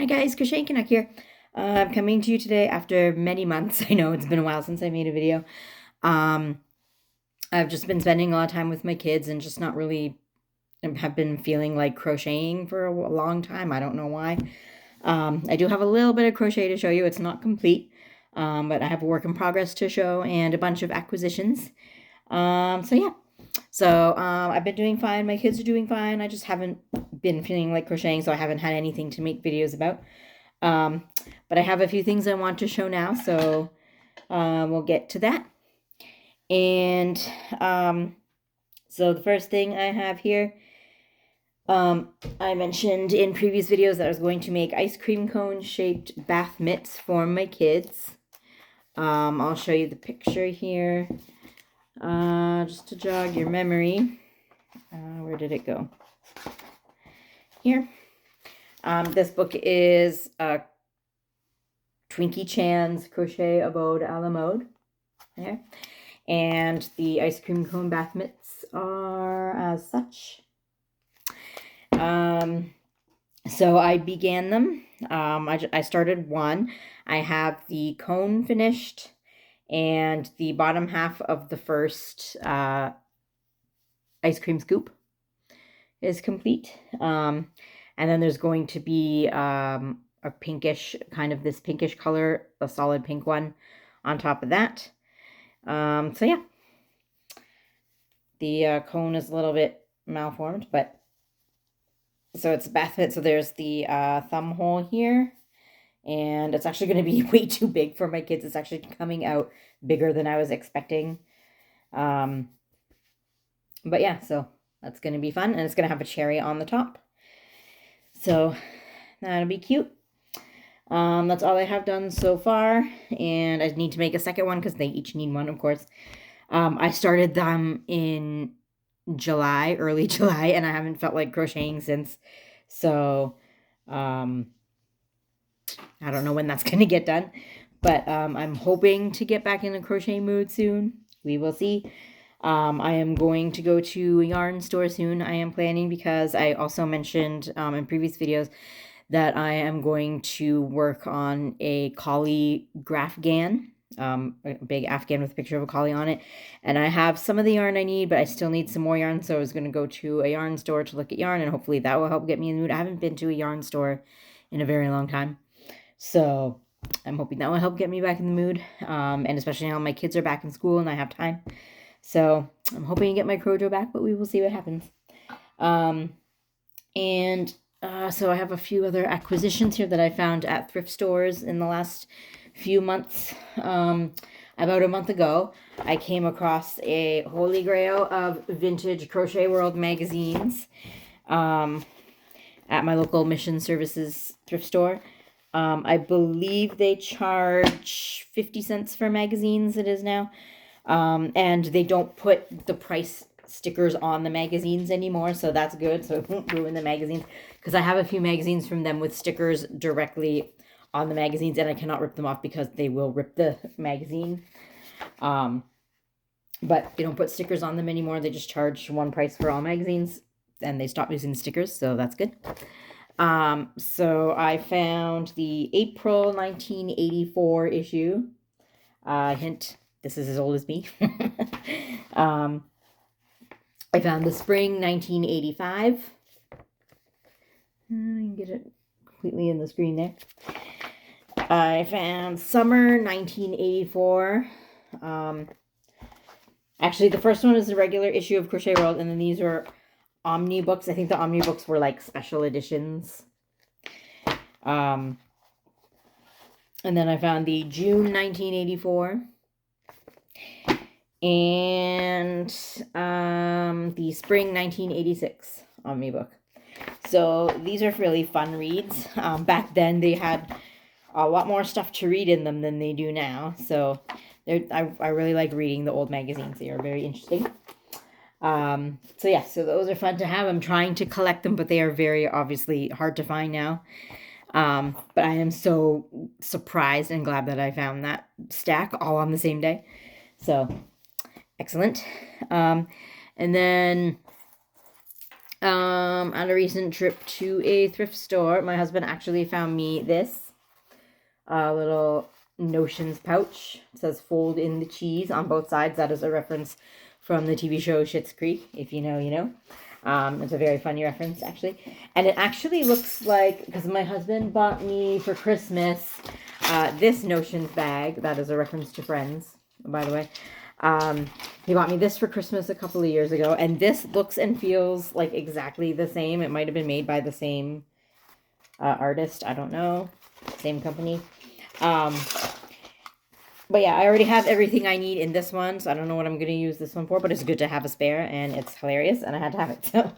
Hi guys, Crochet Canuck here. I'm coming to you today after many months. I know it's been a while since I made a video. I've just been spending a lot of time with my kids and just not really have been feeling like crocheting for a long time. I don't know why. I do have a little bit of crochet to show you. It's not complete, but I have a work in progress to show and a bunch of acquisitions. So yeah. So I've been doing fine. My kids are doing fine. I just haven't been feeling like crocheting, so I haven't had anything to make videos about. But I have a few things I want to show now, so we'll get to that. And so the first thing I have here, I mentioned in previous videos that I was going to make ice cream cone shaped bath mitts for my kids. I'll show you the picture here. Just to jog your memory. Where did it go? Here. This book is Twinkie Chan's Crochet Abode a la Mode. There. And the ice cream cone bath mitts are as such. So I began them. I started one. I have the cone finished, and the bottom half of the first ice cream scoop is complete. And then there's going to be a pinkish, kind of this pinkish color, a solid pink one on top of that. So yeah, the cone is a little bit malformed, but so it's a bath mitt. So there's the thumb hole here, and it's actually going to be way too big for my kids. It's actually coming out bigger than I was expecting. But yeah, so that's going to be fun, and it's going to have a cherry on the top. So that'll be cute. That's all I have done so far, and I need to make a second one because they each need one, of course. I started them in July, early July, and I haven't felt like crocheting since. So, I don't know when that's going to get done, but I'm hoping to get back in the crochet mood soon. We will see. I am going to go to a yarn store soon. I am planning because I also mentioned in previous videos that I am going to work on a collie grafgan, a big Afghan with a picture of a collie on it. And I have some of the yarn I need, but I still need some more yarn. So I was going to go to a yarn store to look at yarn, and hopefully that will help get me in the mood. I haven't been to a yarn store in a very long time. So I'm hoping that will help get me back in the mood. And especially now my kids are back in school and I have time. So I'm hoping to get my Crojo back, but we will see what happens. So I have a few other acquisitions here that I found at thrift stores in the last few months. About a month ago, I came across a holy grail of vintage Crochet World magazines at my local Mission Services thrift store. I believe they charge 50 cents for magazines, it is now. And they don't put the price stickers on the magazines anymore, so that's good, so it won't ruin the magazines, because I have a few magazines from them with stickers directly on the magazines, and I cannot rip them off because they will rip the magazine. But they don't put stickers on them anymore. They just charge one price for all magazines, and they stopped using stickers, so that's good. So I found the April 1984 issue. Hint, this is as old as me. I found the spring 1985. I can get it completely in the screen there. I found summer 1984. Actually, the first one is the regular issue of Crochet World, and then these are omnibooks. I think the omnibooks were like special editions. And then I found the June 1984. And the spring 1986 omnibook. So these are really fun reads. Back then they had a lot more stuff to read in them than they do now. So I really like reading the old magazines. They are very interesting. So yeah, so those are fun to have. I'm trying to collect them, but they are very obviously hard to find now. But I am so surprised and glad that I found that stack all on the same day. So excellent. And then On a recent trip to a thrift store, my husband actually found me this little Notions pouch. It says "Fold in the cheese" on both sides. That is a reference from the TV show Schitt's Creek. If you know, you know. It's a very funny reference, actually. And it actually looks like, because my husband bought me for Christmas this Notions bag. That is a reference to Friends, by the way. He bought me this for Christmas a couple of years ago. And this looks and feels like exactly the same. It might have been made by the same artist. I don't know. Same company. But yeah, I already have everything I need in this one, so I don't know what I'm going to use this one for, but it's good to have a spare, and it's hilarious, and I had to have it. So,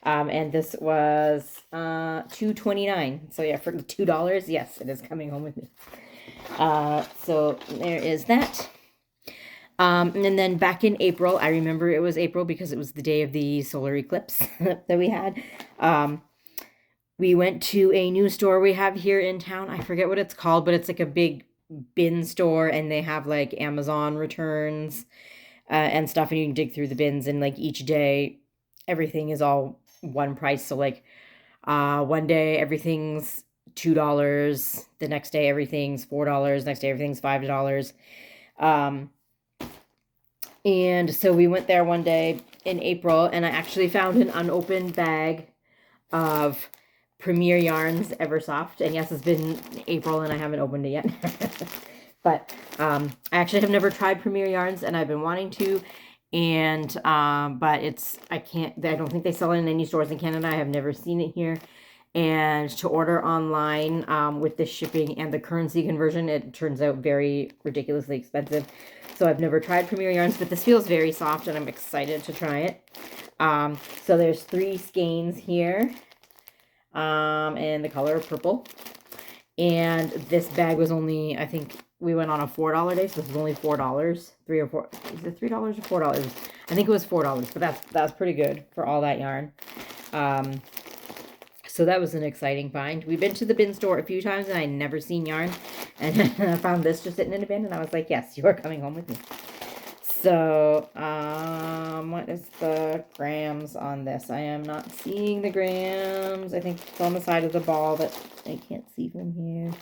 and this was $2.29. So yeah, for $2, yes, it is coming home with me. So there is that. And then back in April, I remember it was April because it was the day of the solar eclipse that we had. We went to a new store we have here in town. I forget what it's called, but it's like a big bin store, and they have like Amazon returns and stuff, and you can dig through the bins, and like each day everything is all one price. So like one day everything's $2, the next day everything's $4, next day everything's $5. And so we went there one day in April, and I actually found an unopened bag of Premier Yarns Eversoft. And yes, it's been April and I haven't opened it yet. But I actually have never tried Premier Yarns, and I've been wanting to. And but I don't think they sell it in any stores in Canada. I have never seen it here. And to order online with the shipping and the currency conversion, it turns out very ridiculously expensive. So I've never tried Premier Yarns, but this feels very soft, and I'm excited to try it. So there's 3 skeins here, in the color purple. And this bag was only, I think we went on a $4 day, so this was only $4. 3 or 4, is it $3 or $4? I think it was $4, but that's pretty good for all that yarn. So that was an exciting find. We've been to the bin store a few times, and I never seen yarn. And I found this just sitting in a bin, and I was like, yes, you are coming home with me. So, what is the grams on this? I am not seeing the grams. I think it's on the side of the ball, but I can't see from here.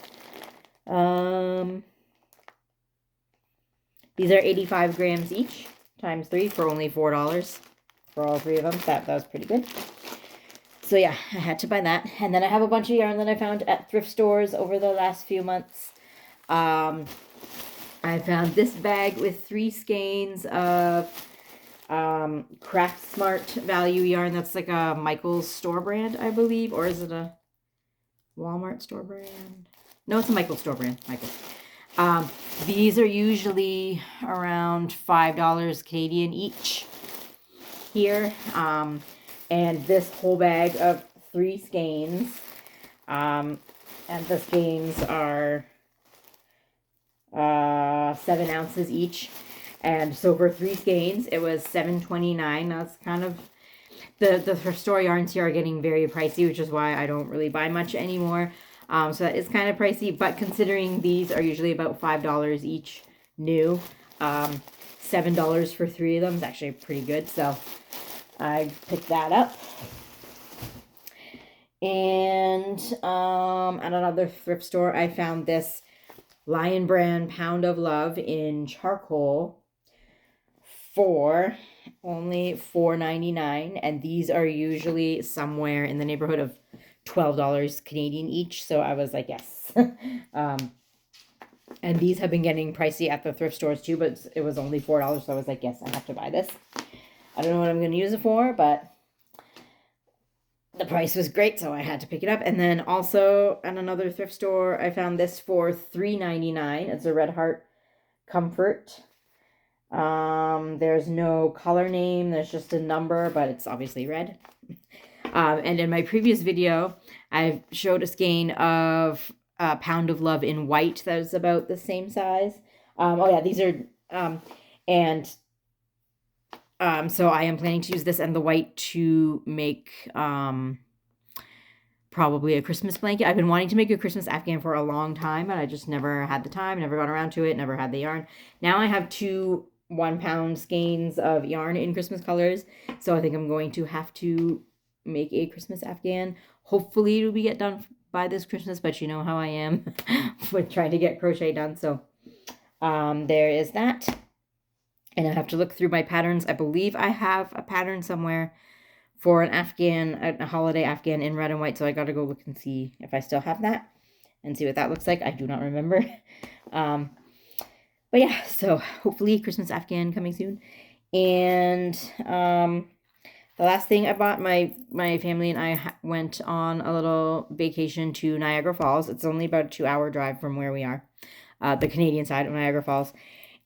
These are 85 grams each, times 3 for only $4 for all 3 of them. That was pretty good. So yeah, I had to buy that. And then I have a bunch of yarn that I found at thrift stores over the last few months. I found this bag with 3 skeins of Craft Smart value yarn. That's like a Michael's store brand, I believe. Or is it a Walmart store brand? No, it's a Michael's store brand. Michael's. These are usually around $5 Canadian each here. And this whole bag of 3 skeins. And the skeins are 7 ounces each. And so for 3 skeins, it was $7.29. That's kind of, the thrift store yarns here are getting very pricey, which is why I don't really buy much anymore. So that is kind of pricey, but considering these are usually about $5 each new, $7 for 3 of them is actually pretty good. So I picked that up. And at another thrift store, I found this Lion Brand Pound of Love in charcoal for only $4.99, and these are usually somewhere in the neighborhood of $12 Canadian each. So I was like, yes. And these have been getting pricey at the thrift stores too, but it was only $4, so I was like, yes, I have to buy this. I don't know what I'm going to use it for, but the price was great, so I had to pick it up. And then also at another thrift store, I found this for $3.99. It's a Red Heart Comfort. There's no color name. There's just a number, but it's obviously red. And in my previous video, I showed a skein of Pound of Love in white that is about the same size. Oh yeah, these are, so I am planning to use this and the white to make probably a Christmas blanket. I've been wanting to make a Christmas Afghan for a long time, but I just never had the time, never got around to it, never had the yarn. Now I have 2 1-pound skeins of yarn in Christmas colors, so I think I'm going to have to make a Christmas Afghan. Hopefully it'll be get done by this Christmas, but you know how I am with trying to get crochet done. So there is that. And I have to look through my patterns. I believe I have a pattern somewhere for an Afghan, a holiday Afghan in red and white. So I got to go look and see if I still have that and see what that looks like. I do not remember. But yeah, so hopefully Christmas Afghan coming soon. And the last thing I bought, my family and I went on a little vacation to Niagara Falls. It's only about a 2-hour drive from where we are, the Canadian side of Niagara Falls.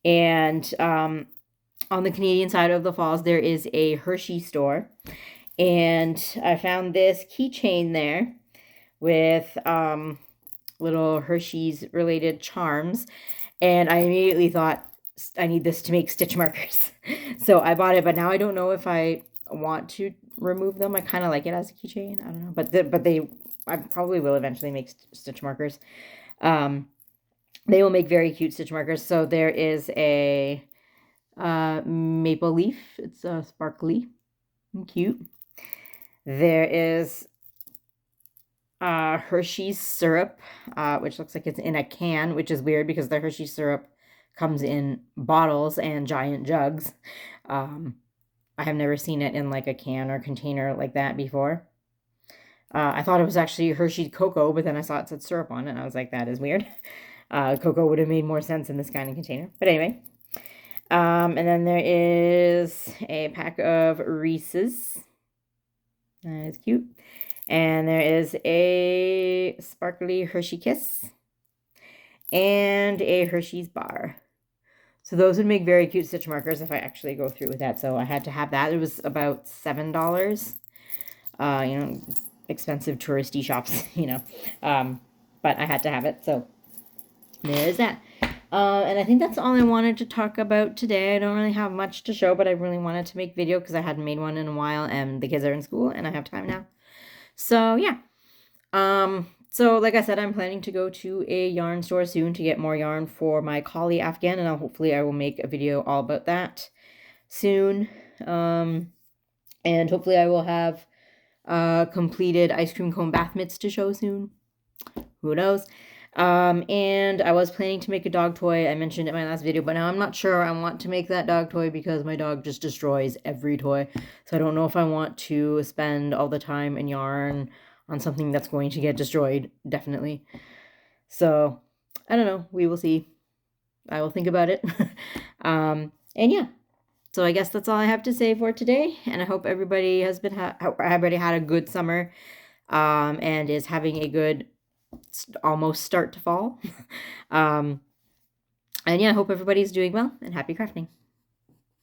And on the Canadian side of the falls, there is a Hershey store. And I found this keychain there with little Hershey's related charms. And I immediately thought, I need this to make stitch markers. So I bought it, but now I don't know if I want to remove them. I kind of like it as a keychain. I don't know. But I probably will eventually make stitch markers. They will make very cute stitch markers. So there is a maple leaf. It's sparkly and cute. There is Hershey's syrup, which looks like it's in a can, which is weird because the Hershey syrup comes in bottles and giant jugs. I have never seen it in like a can or container like that before. I thought it was actually Hershey's cocoa, but then I saw it said syrup on it, and I was like, that is weird. Cocoa would have made more sense in this kind of container. But anyway. And then there is a pack of Reese's. That is cute. And there is a sparkly Hershey Kiss. And a Hershey's bar. So those would make very cute stitch markers if I actually go through with that. So I had to have that. It was about $7. You know, expensive touristy shops, you know. But I had to have it. So there is that. And I think that's all I wanted to talk about today. I don't really have much to show, but I really wanted to make video because I hadn't made one in a while and the kids are in school and I have time now. So yeah. So like I said, I'm planning to go to a yarn store soon to get more yarn for my collie Afghan, and hopefully I will make a video all about that soon. And hopefully I will have completed ice cream cone bath mitts to show soon. Who knows? And I was planning to make a dog toy. I mentioned it in my last video, but now I'm not sure I want to make that dog toy because my dog just destroys every toy. So I don't know if I want to spend all the time and yarn on something that's going to get destroyed, definitely. So I don't know. We will see. I will think about it. And yeah. So I guess that's all I have to say for today. And I hope everybody has been everybody had a good summer, and is having a good almost start to fall. And yeah, I hope everybody's doing well and happy crafting.